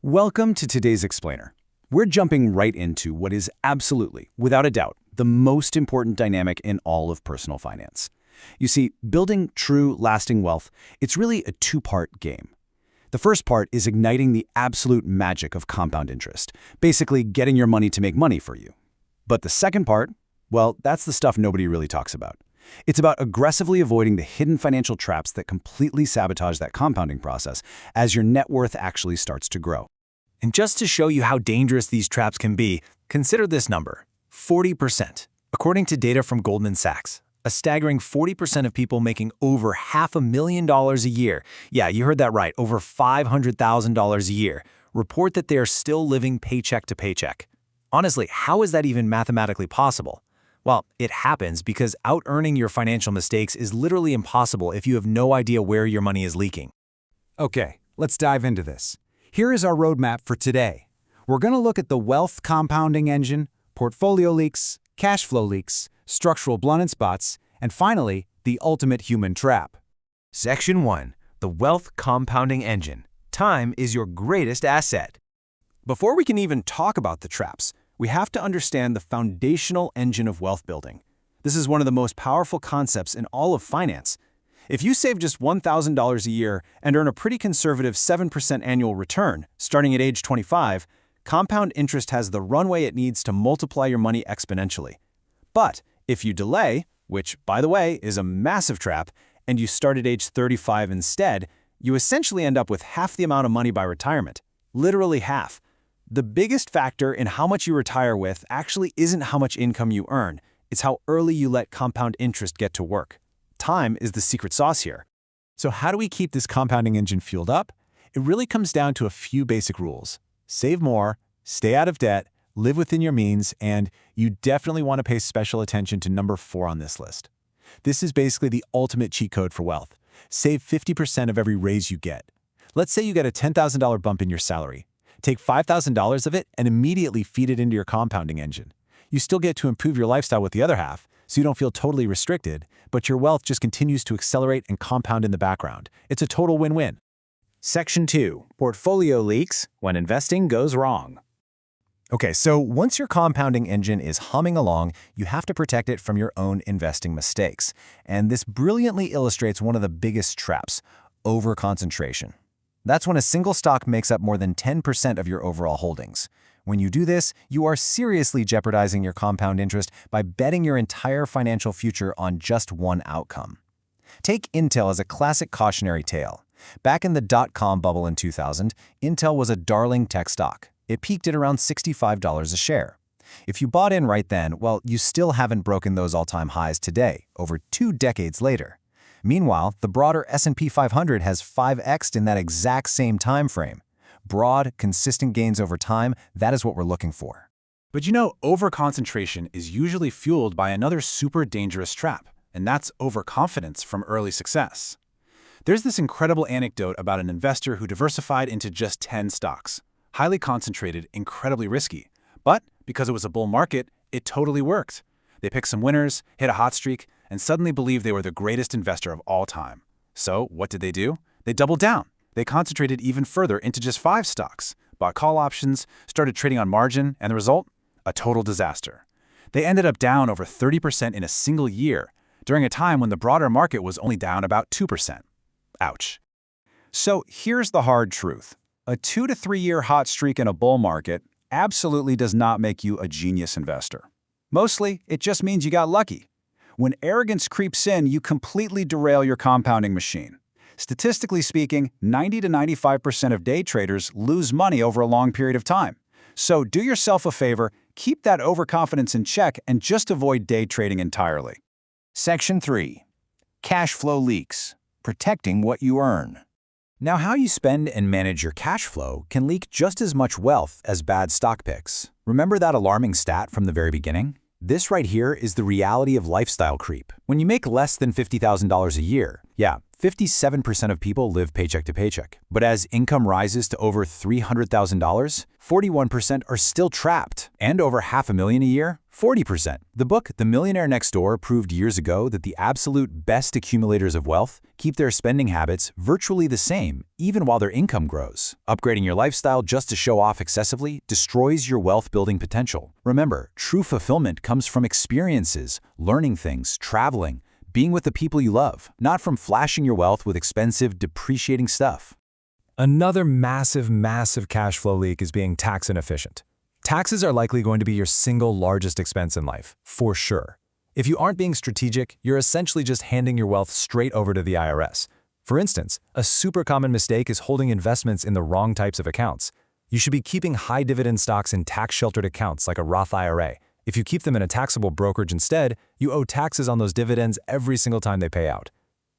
Welcome to today's Explainer. We're jumping right into what is absolutely, without a doubt, the most important dynamic in all of personal finance. You see, building true, lasting wealth, it's really a two-part game. The first part is igniting the absolute magic of compound interest, basically getting your money to make money for you. But the second part, well, that's the stuff nobody really talks about. It's about aggressively avoiding the hidden financial traps that completely sabotage that compounding process as your net worth actually starts to grow. And just to show you how dangerous these traps can be, consider this number, 40%. According to data from Goldman Sachs, a staggering 40% of people making over $500,000 a year, yeah, you heard that right, over $500,000 a year, report that they are still living paycheck to paycheck. Honestly, how is that even mathematically possible? Well, it happens because out-earning your financial mistakes is literally impossible if you have no idea where your money is leaking. Okay, let's dive into this. Here is our roadmap for today. We're going to look at the wealth compounding engine, portfolio leaks, cash flow leaks, structural blind spots, and finally, the ultimate human trap. Section 1. The Wealth Compounding Engine. Time is your greatest asset. Before we can even talk about the traps, we have to understand the foundational engine of wealth building. This is one of the most powerful concepts in all of finance. If you save just $1,000 a year and earn a pretty conservative 7% annual return, starting at age 25, compound interest has the runway it needs to multiply your money exponentially. But if you delay, which, by the way, is a massive trap, and you start at age 35 instead, you essentially end up with half the amount of money by retirement. Literally half. The biggest factor in how much you retire with actually isn't how much income you earn. It's how early you let compound interest get to work. Time is the secret sauce here. So how do we keep this compounding engine fueled up? It really comes down to a few basic rules. Save more, stay out of debt, live within your means, and you definitely want to pay special attention to number 4 on this list. This is basically the ultimate cheat code for wealth. Save 50% of every raise you get. Let's say you get a $10,000 bump in your salary. Take $5,000 of it and immediately feed it into your compounding engine. You still get to improve your lifestyle with the other half, so you don't feel totally restricted, but your wealth just continues to accelerate and compound in the background. It's a total win-win. Section 2. Portfolio leaks when investing goes wrong. Okay, so once your compounding engine is humming along, you have to protect it from your own investing mistakes. And this brilliantly illustrates one of the biggest traps, overconcentration. That's when a single stock makes up more than 10% of your overall holdings. When you do this, you are seriously jeopardizing your compound interest by betting your entire financial future on just one outcome. Take Intel as a classic cautionary tale. Back in the dot-com bubble in 2000, Intel was a darling tech stock. It peaked at around $65 a share. If you bought in right then, well, you still haven't broken those all-time highs today, over 2 decades later. Meanwhile, the broader S&P 500 has 5x'd in that exact same time frame. Broad, consistent gains over time, that is what we're looking for. But you know, overconcentration is usually fueled by another super dangerous trap, and that's overconfidence from early success. There's this incredible anecdote about an investor who diversified into just 10 stocks. Highly concentrated, incredibly risky. But because it was a bull market, it totally worked. They picked some winners, hit a hot streak, and suddenly believed they were the greatest investor of all time. So what did they do? They doubled down. They concentrated even further into just 5 stocks, bought call options, started trading on margin, and the result? A total disaster. They ended up down over 30% in a single year, during a time when the broader market was only down about 2%. Ouch. So here's the hard truth. A 2 to 3 year hot streak in a bull market absolutely does not make you a genius investor. Mostly, it just means you got lucky. When arrogance creeps in, you completely derail your compounding machine. Statistically speaking, 90 to 95% of day traders lose money over a long period of time. So do yourself a favor, keep that overconfidence in check, and just avoid day trading entirely. Section 3. Cash flow leaks. Protecting what you earn. Now, how you spend and manage your cash flow can leak just as much wealth as bad stock picks. Remember that alarming stat from the very beginning? This right here is the reality of lifestyle creep. When you make less than $50,000 a year, 57% of people live paycheck to paycheck. But as income rises to over $300,000, 41% are still trapped. And over $500,000 a year? 40%. The book, The Millionaire Next Door, proved years ago that the absolute best accumulators of wealth keep their spending habits virtually the same, even while their income grows. Upgrading your lifestyle just to show off excessively destroys your wealth-building potential. Remember, true fulfillment comes from experiences, learning things, traveling, being with the people you love, not from flashing your wealth with expensive, depreciating stuff. Another massive cash flow leak is being tax inefficient. Taxes are likely going to be your single largest expense in life, for sure. If you aren't being strategic, you're essentially just handing your wealth straight over to the IRS. For instance, a super common mistake is holding investments in the wrong types of accounts. You should be keeping high dividend stocks in tax-sheltered accounts like a Roth IRA. If you keep them in a taxable brokerage instead, you owe taxes on those dividends every single time they pay out.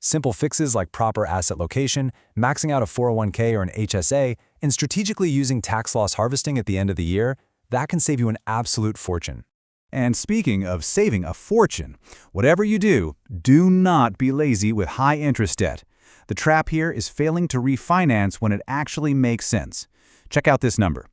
Simple fixes like proper asset location, maxing out a 401k or an HSA, and strategically using tax loss harvesting at the end of the year, that can save you an absolute fortune. And speaking of saving a fortune, whatever you do, do not be lazy with high-interest debt. The trap here is failing to refinance when it actually makes sense. Check out this number,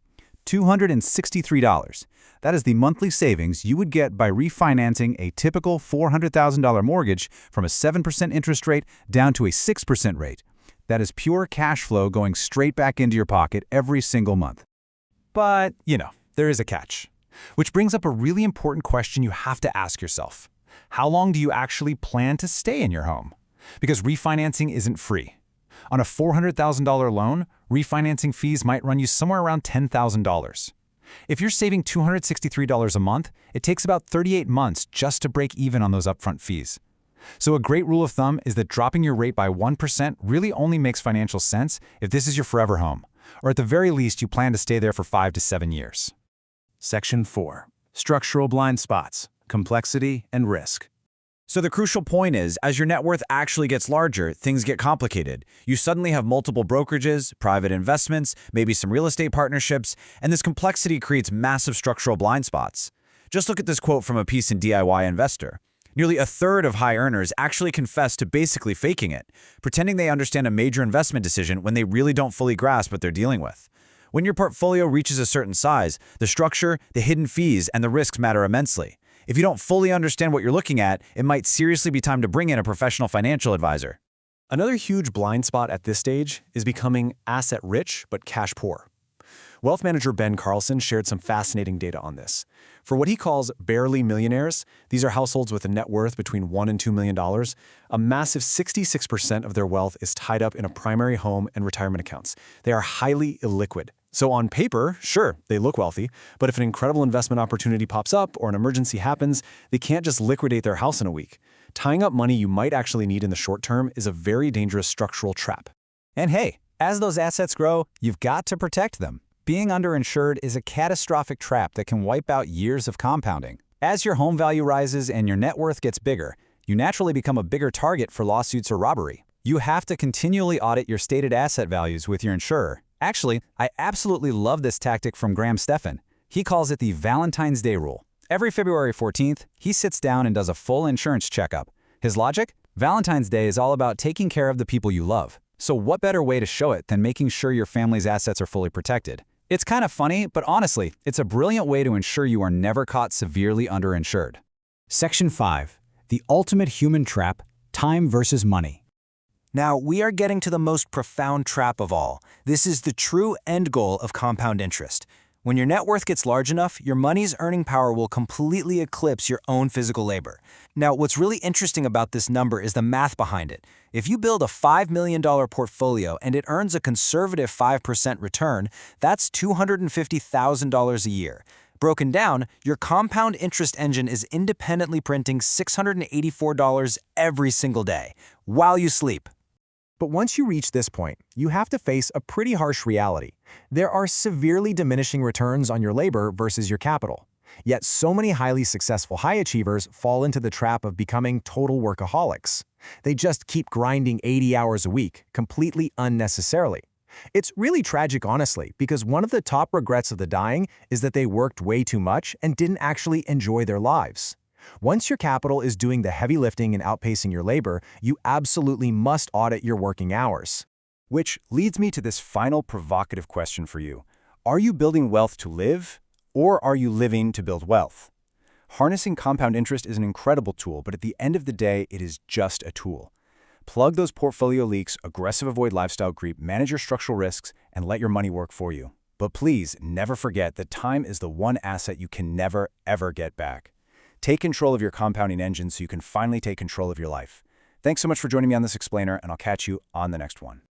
$263. That is the monthly savings you would get by refinancing a typical $400,000 mortgage from a 7% interest rate down to a 6% rate. That is pure cash flow going straight back into your pocket every single month. But, there is a catch. Which brings up a really important question you have to ask yourself. How long do you actually plan to stay in your home? Because refinancing isn't free. On a $400,000 loan, refinancing fees might run you somewhere around $10,000. If you're saving $263 a month, it takes about 38 months just to break even on those upfront fees. So a great rule of thumb is that dropping your rate by 1% really only makes financial sense if this is your forever home, or at the very least you plan to stay there for 5 to 7 years. Section 4. Structural blind spots, complexity, and risk. So the crucial point is, as your net worth actually gets larger, things get complicated. You suddenly have multiple brokerages, private investments, maybe some real estate partnerships, and this complexity creates massive structural blind spots. Just look at this quote from a piece in DIY Investor. Nearly a third of high earners actually confess to basically faking it, pretending they understand a major investment decision when they really don't fully grasp what they're dealing with. When your portfolio reaches a certain size, the structure, the hidden fees, and the risks matter immensely. If you don't fully understand what you're looking at, it might seriously be time to bring in a professional financial advisor. Another huge blind spot at this stage is becoming asset-rich but cash-poor. Wealth manager Ben Carlson shared some fascinating data on this. For what he calls barely millionaires, these are households with a net worth between $1 and $2 million, a massive 66% of their wealth is tied up in a primary home and retirement accounts. They are highly illiquid. So on paper, sure, they look wealthy, but if an incredible investment opportunity pops up or an emergency happens, they can't just liquidate their house in a week. Tying up money you might actually need in the short term is a very dangerous structural trap. And hey, as those assets grow, you've got to protect them. Being underinsured is a catastrophic trap that can wipe out years of compounding. As your home value rises and your net worth gets bigger, you naturally become a bigger target for lawsuits or robbery. You have to continually audit your stated asset values with your insurer. Actually, I absolutely love this tactic from Graham Stephan. He calls it the Valentine's Day rule. Every February 14th, he sits down and does a full insurance checkup. His logic? Valentine's Day is all about taking care of the people you love. So what better way to show it than making sure your family's assets are fully protected? It's kind of funny, but honestly, it's a brilliant way to ensure you are never caught severely underinsured. Section 5. The ultimate human trap, time versus money. Now, we are getting to the most profound trap of all. This is the true end goal of compound interest. When your net worth gets large enough, your money's earning power will completely eclipse your own physical labor. Now, what's really interesting about this number is the math behind it. If you build a $5 million portfolio and it earns a conservative 5% return, that's $250,000 a year. Broken down, your compound interest engine is independently printing $684 every single day, while you sleep. But once you reach this point, you have to face a pretty harsh reality. There are severely diminishing returns on your labor versus your capital. Yet so many highly successful high achievers fall into the trap of becoming total workaholics. They just keep grinding 80 hours a week, completely unnecessarily. It's really tragic, honestly, because one of the top regrets of the dying is that they worked way too much and didn't actually enjoy their lives. Once your capital is doing the heavy lifting and outpacing your labor, you absolutely must audit your working hours. Which leads me to this final provocative question for you. Are you building wealth to live Or are you living to build wealth? Harnessing compound interest is an incredible tool, but at the end of the day, it is just a tool. Plug those portfolio leaks, aggressive avoid lifestyle creep, manage your structural risks, and let your money work for you. But please, never forget that time is the one asset you can never, ever get back. Take control of your compounding engine so you can finally take control of your life. Thanks so much for joining me on this explainer, and I'll catch you on the next one.